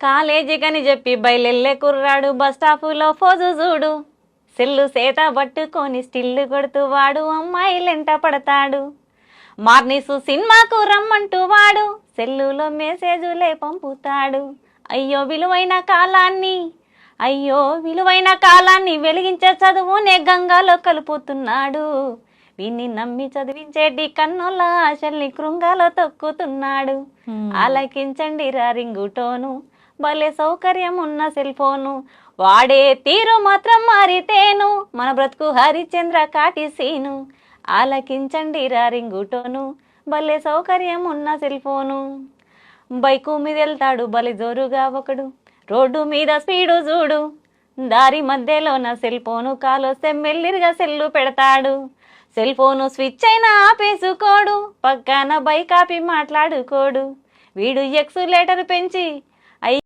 కాలేజీకని చెప్పి బయలెల్లే కుర్రాడు bus స్టాపులో pose చూడు. సెల్లు సేత పట్టుకొని స్టిల్లు కొడుతూ వాడు అమ్మాయిలెంట పడతాడు. మార్నిసు సినిమాకు రమ్మంటూ వాడు సెల్లులో మెసేజులే పంపుతాడు. అయ్యో విలువైన కాలాన్ని వెలిగించే చదువునే గంగాలో కలుపుతున్నాడు. వీన్ని నమ్మి చదివించేటి కన్నుల ఆశల్ని కృంగాలో తొక్కుతున్నాడు. ఆలకించండి రా రింగుటోను, భలే సౌకర్యం ఉన్న సెల్ ఫోను, వాడే తీరు మాత్రం మారితేను మన బ్రతుకు హరిచంద్ర కాటిసీను. ఆలకించండి రా రింగుటోను, భలే సౌకర్యం ఉన్న సెల్ ఫోను. బైకు మీద వెళ్తాడు భలే జోరుగా ఒకడు, రోడ్డు మీద స్పీడు చూడు. దారి మధ్యలో నా సెల్ ఫోను కాలొస్తే మెల్లిరిగా సెల్లు పెడతాడు. సెల్ ఫోను స్విచ్ అయినా ఆపేసుకోడు, పక్కన బైక్ ఆపి మాట్లాడుకోడు. వీడు ఎక్సులేటర్ పెంచి